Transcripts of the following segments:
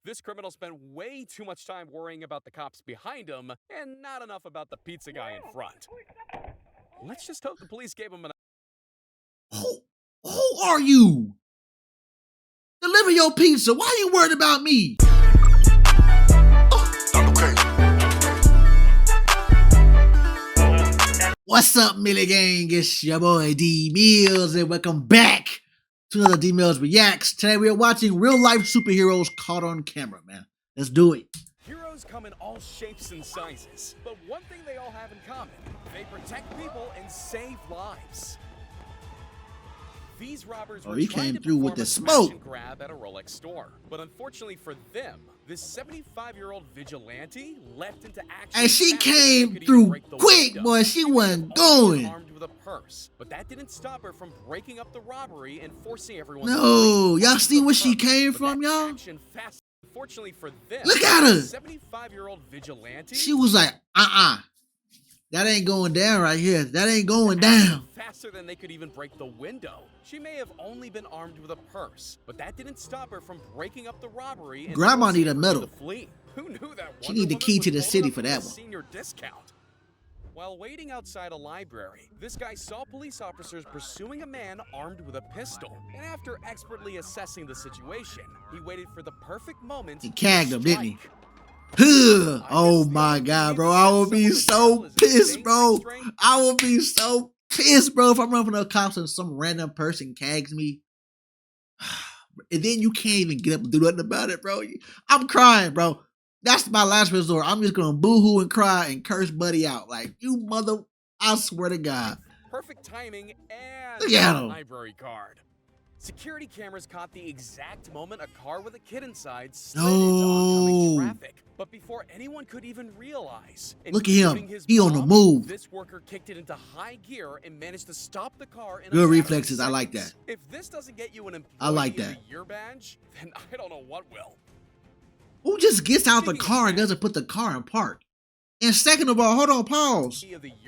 This criminal spent way too much time worrying about the cops behind him and not enough about the pizza guy in front. Let's just hope the police gave him an... Who are you? Deliver your pizza. Why are you worried about me? What's up, Millie Gang? It's your boy D-Mills, and welcome back to another D-Millsreacts. Today we are watching real-life superheroes caught on camera, man. Let's do it. Heroes come in all shapes and sizes, but one thing they all have in common: they protect people and save lives. These robbers were he trying came to through with perform the a smoke. smash and grab at a Rolex store, but unfortunately for them, this 75-year-old vigilante leapt into action. And she came through quick, boy. She wasn't going. Armed with a purse, but that didn't stop her from breaking up the robbery and forcing everyone. No, y'all see where she came from, y'all? Unfortunately for them, look at her. 75-year-old vigilante. She was like, that ain't going down right here. That ain't going down. Faster than they could even break the window. She may have only been armed with a purse, but that didn't stop her from breaking up the robbery. And Grandma need a medal. Who knew that? She need the key to the city for that one. Senior discount. While waiting outside a library, this guy saw police officers pursuing a man armed with a pistol. And after expertly assessing the situation, he waited for the perfect moment. He cagged him, didn't he? Oh my God, bro. I would be so pissed, bro. I would be so pissed, bro, if I'm running from the cops and some random person cags me. And then you can't even get up and do nothing about it, bro. I'm crying, bro. That's my last resort. I'm just gonna boo-hoo and cry and curse Buddy out. Like, you mother, I swear to God. Perfect timing and look at him. Library card. Security cameras caught the exact moment a car with a kid inside slid into oncoming traffic. But before anyone could even realize, look at him. He on the move. This worker kicked it into high gear and managed to stop the car. Good reflexes. I like that. If this doesn't get you an employee of the year badge, then I don't know what will. Who just gets out the car and doesn't put the car in park? And second of all, hold on, pause.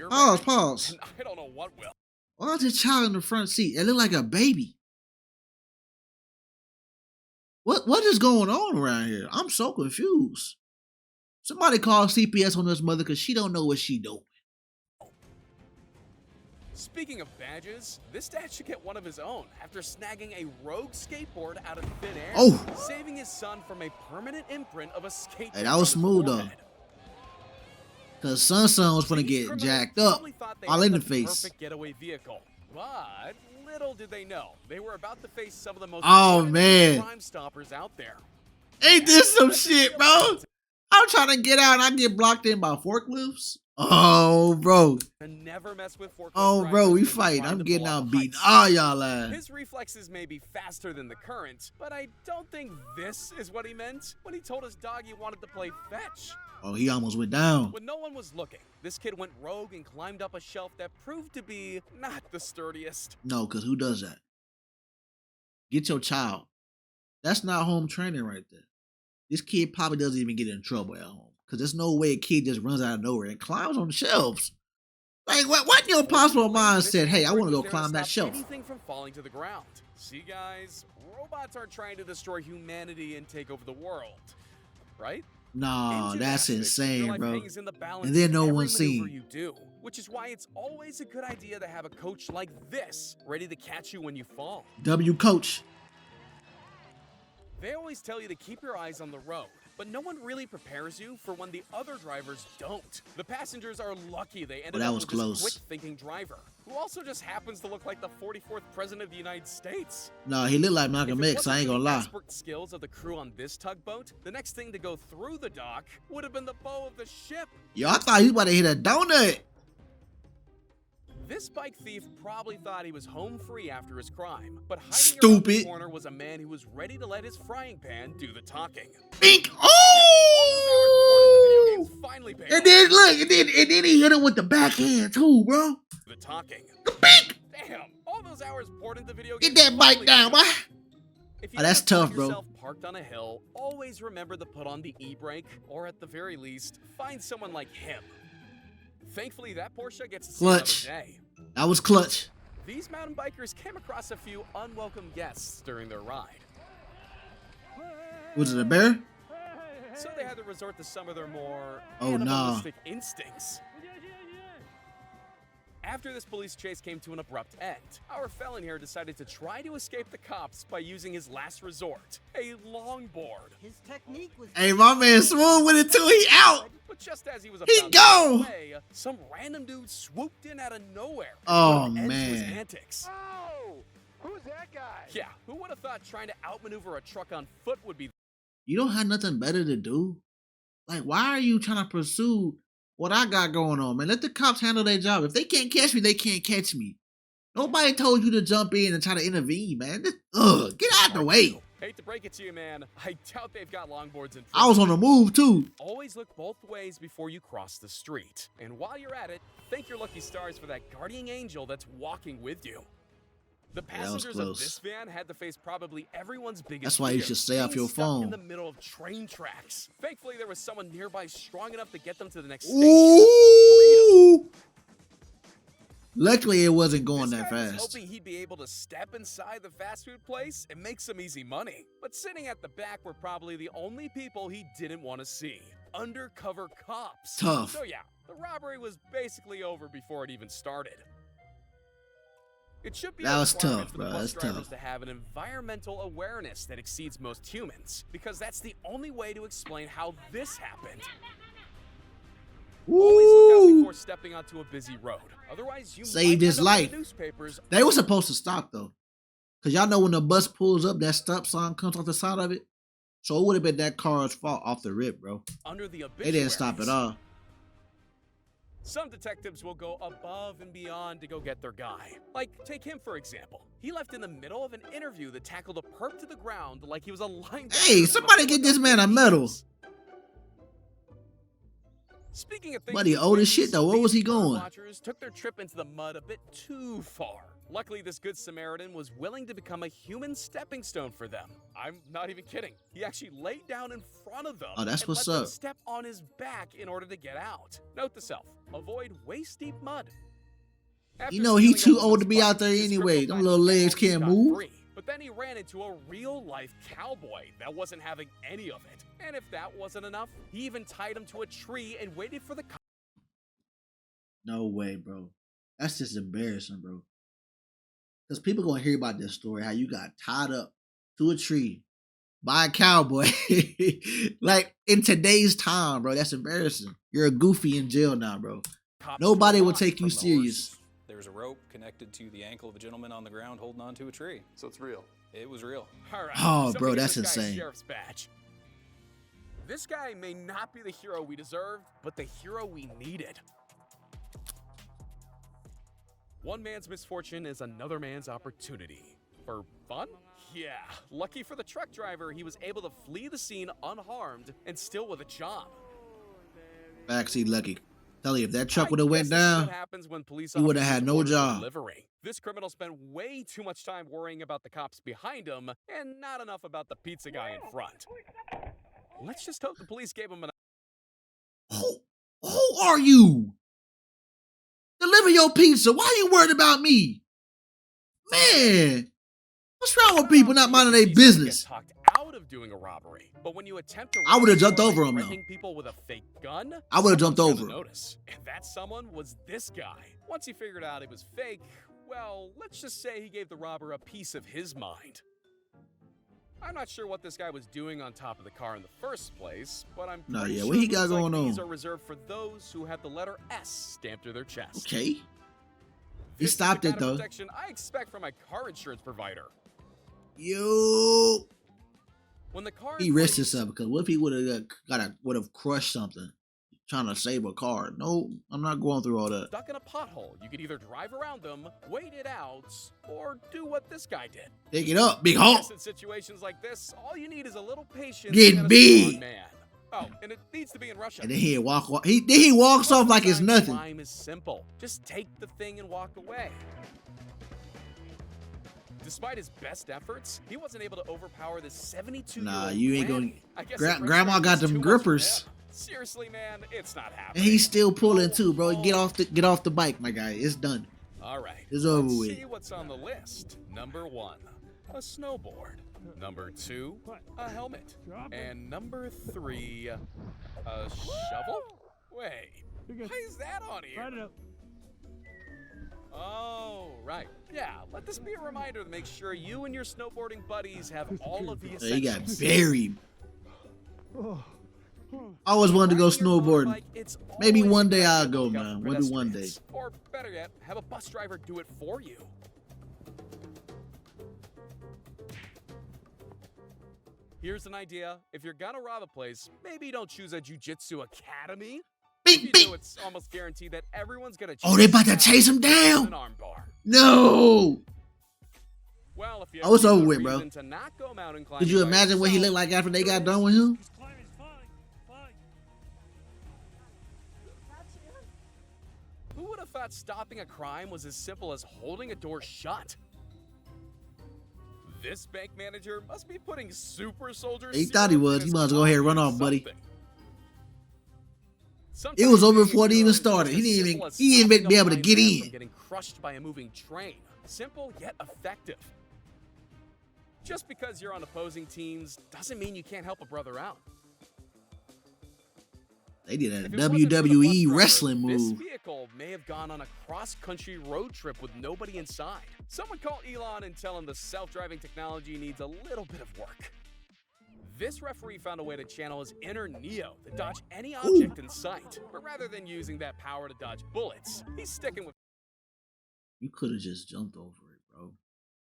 Pause. I don't know what will. Why is this child in the front seat? It looked like a baby. What is going on around here? I'm so confused. Somebody call CPS on this mother because she don't know what she doing. Speaking of badges, this dad should get one of his own after snagging a rogue skateboard out of thin air, saving his son from a permanent imprint of a skateboard. Hey, that was smooth though. Cause son was gonna get jacked up all in the face. Perfect getaway vehicle, but little did they know they were about to face some of the most crime stoppers out there. Ain't this some shit, bro? I'm trying to get out and I get blocked in by forklifts. Oh, bro. Never mess with forklift. Oh, bro, we fighting. I'm getting out beating all y'all ass. His reflexes may be faster than the current, but I don't think this is what he meant when he told his dog he wanted to play fetch. Oh, he almost went down. When no one was looking, this kid went rogue and climbed up a shelf that proved to be not the sturdiest. No, because who does that? Get your child. That's not home training right there. This kid probably doesn't even get in trouble at home. Because there's no way a kid just runs out of nowhere and climbs on the shelves. Like, what in your possible mind said, hey, I want to go climb that shelf? Anything from falling to the ground. See, guys, robots aren't trying to destroy humanity and take over the world, right? No, that's insane, bro. And then no one's seen. You do, which is why it's always a good idea to have a coach like this ready to catch you when you fall. W coach. They always tell you to keep your eyes on the road, but no one really prepares you for when the other drivers don't. The passengers are lucky they ended up with this quick-thinking driver, who also just happens to look like the 44th president of the United States. No, he looked like Malcolm X, I ain't gonna lie. Expert skills of the crew on this tugboat, the next thing to go through the dock would have been the bow of the ship. Yo, I thought he was about to hit a donut. This bike thief probably thought he was home free after his crime, but hiding around the corner was a man who was ready to let his frying pan do the talking. Bink! Oh! And then look, and then he hit him with the backhand too, bro. The talking. The bink! Damn! All those hours poured into video games. Get that bike down, boy. Oh, that's tough, bro. Parked on a hill, always remember to put on the e-brake, or at the very least, find someone like him. Thankfully, that Porsche gets to see another day. That was clutch. These mountain bikers came across a few unwelcome guests during their ride. Was it a bear? So they had to resort to some of their more Oh, animalistic instincts. After this police chase came to an abrupt end, our felon here decided to try to escape the cops by using his last resort, a longboard. His technique was... Hey, my man smooth with it too. He out. But just as he was He about to gone. get away, some random dude swooped in out of nowhere. Oh, and put an end to his man. antics. Oh, who's that guy? Yeah, who would have thought trying to outmaneuver a truck on foot would be... You don't have nothing better to do? Like, why are you trying to pursue what I got going on, man? Let the cops handle their job. If they can't catch me, they can't catch me. Nobody told you to jump in and try to intervene, man. Get out the way. Hate to break it to you, man. I doubt they've got longboards in front. I was on the move, too. Always look both ways before you cross the street. And while you're at it, thank your lucky stars for that guardian angel that's walking with you. The passengers of this van had to face probably everyone's biggest That's why you fear, should stay off being your stuck phone. in the middle of train tracks. Thankfully, there was someone nearby strong enough to get them to the next Ooh. station. Luckily, it wasn't going This that guy was fast. hoping he'd be able to step inside the fast food place and make some easy money. But sitting at the back were probably the only people he didn't want to see. Undercover cops. Tough. So yeah, the robbery was basically over before it even started. It should be That a was requirement tough, for the bro. bus That's drivers tough. to have an environmental awareness that exceeds most humans, because that's the only way to explain how this happened. Always look out Ooh. before stepping onto a busy road. Otherwise, you Saved might his end up in life. the newspapers. They were supposed to stop, though. Because y'all know when the bus pulls up, that stop sign comes off the side of it. So it would have been that car's fault off the rip, bro. Under the They didn't stop at all. Some detectives will go above and beyond to go get their guy. Like, take him for example. He left in the middle of an interview that tackled a perp to the ground like he was a linebacker. Hey, somebody get this man a medal. Speaking of things, Buddy, with old as wins, shit, though. Where was he these bird going? Watchers took their trip into the mud a bit too far. Luckily, this good Samaritan was willing to become a human stepping stone for them. I'm not even kidding. He actually laid down in front of them. Oh, that's and what's let them up. step on his back in order to get out. Note to self: avoid waist-deep mud. After You know he stealing too a old to be woman's out there butt, this anyway. criminal Them little got legs off can't scot-free. move. But then he ran into a real-life cowboy that wasn't having any of it. And if that wasn't enough, he even tied him to a tree and waited for the cops. No way, bro. That's just embarrassing, bro. Because people gonna hear about this story, how you got tied up to a tree by a cowboy. Like, in today's time, bro, that's embarrassing. You're a goofy in jail now, bro. Nobody will take you serious. There was a rope connected to the ankle of a gentleman on the ground holding onto a tree. So it's real. It was real. All right, Oh, somebody bro, give that's this guy a insane. sheriff's badge. This guy may not be the hero we deserved, but the hero we needed. One man's misfortune is another man's opportunity. For fun? Yeah. Lucky for the truck driver, he was able to flee the scene unharmed and still with a job. Backseat lucky. Tell you, if that truck I would have guess went this is down, what happens when police he would've officers had no order job. delivery. This criminal spent way too much time worrying about the cops behind him and not enough about the pizza guy in front. Let's just hope the police gave him an... Who are you? Deliver your pizza. Why are you worried about me? Man, what's wrong with people not minding their business? Get talked out of doing a robbery, but when you attempt to, I would've jumped run over by him, though. threatening people with a fake gun, I would've jumped someone's over gonna him. Notice, and that someone was this guy. Once he figured out it was fake, well, let's just say he gave the robber a piece of his mind. I'm not sure what this guy was doing on top of the car in the first place, but I'm Nah, pretty yeah, sure what he got moves like going these on? are reserved for those who have the letter S stamped to their chest. Okay. He This is stopped the it, kind of though. protection I expect from my car insurance provider. Yo. When the car He risked himself, because what if he would have crushed something trying to save a car? No, I'm not going through all that. stuck in a pothole, you could either drive around them, wait it out, or do what this guy did. Pick it up, big I hawk. guess in situations like this, all you need is a little patience Get and a big. strong man. Oh, and it needs to be in Russia. And then he walk. He walks off like it's nothing. Crime is simple. Just take the thing and walk away. Despite his best efforts, he wasn't able to overpower this 72-year-old Nah, you ain't gonna- granny. I guess Grandma the got was them too much for grippers. him. Seriously, man, it's not And happening. he's still pulling too, bro. Get off the bike, my guy. It's done. All right, It's over let's with. see what's on the list. Number 1, a snowboard. Number 2, a helmet. And number 3, a shovel? Wait, why is that on here? Oh, right. Yeah, let this be a reminder to make sure you and your snowboarding buddies have all of the essentials. He got buried. I always wanted to go snowboarding. Maybe one day I'll go, man. Maybe one day. Or better yet, have a bus driver do it for you. Here's an idea. If you're gonna rob a place, maybe don't choose a jiu-jitsu academy. If you do, it's almost guaranteed that everyone's gonna chase they about to chase him down. No. Well, if you it's over with, bro. Could you imagine what he looked like after they got done with him? Who would have thought stopping a crime was as simple as holding a door shut? This bank manager must be putting super soldiers. He thought he was. He must go ahead and run off, buddy. It was over before it even started. He didn't even be able to get in. Getting crushed by a moving train. Simple yet effective. Just because you're on opposing teams doesn't mean you can't help a brother out. They did a WWE wrestling move. This vehicle may have gone on a cross-country road trip with nobody inside. Someone call Elon and tell him the self-driving technology needs a little bit of work. This referee found a way to channel his inner Neo to dodge any object in sight. But rather than using that power to dodge bullets, he's sticking with... You could have just jumped over it, bro.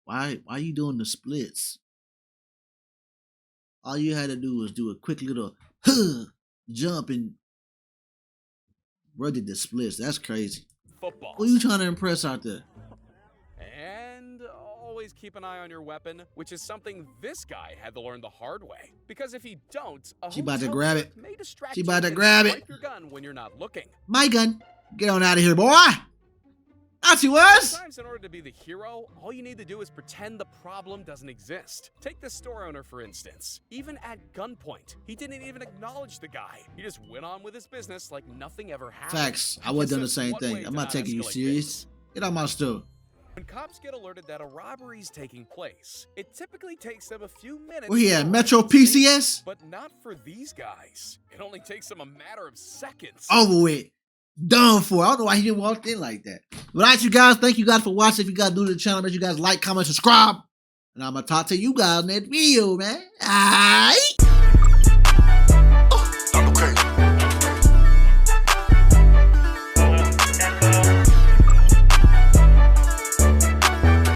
Why are you doing the splits? All you had to do was do a quick little jump and bro did the splits. That's crazy. Football. Who you trying to impress out there? And always keep an eye on your weapon, which is something this guy had to learn the hard way. Because if you don't, she about to grab it. She about to grab it. Your gun when you're not looking. My gun. Get on out of here, boy. Not you was. Sometimes in order to be the hero, all you need to do is pretend the problem doesn't exist. Take the store owner, for instance. Even at gunpoint, he didn't even acknowledge the guy. He just went on with his business like nothing ever happened. Facts. I would have done the same thing. I'm not taking you serious. Get out my store. When cops get alerted that a robbery is taking place, it typically takes them a few minutes. Where he at? Metro PCS? But not for these guys. It only takes them a matter of seconds. Over with. Done for. I don't know why he didn't walk in like that. But alright, you guys, thank you guys for watching. If you guys new to the channel, make sure you guys like, comment, subscribe. And I'm going to talk to you guys in that video, man. Alright?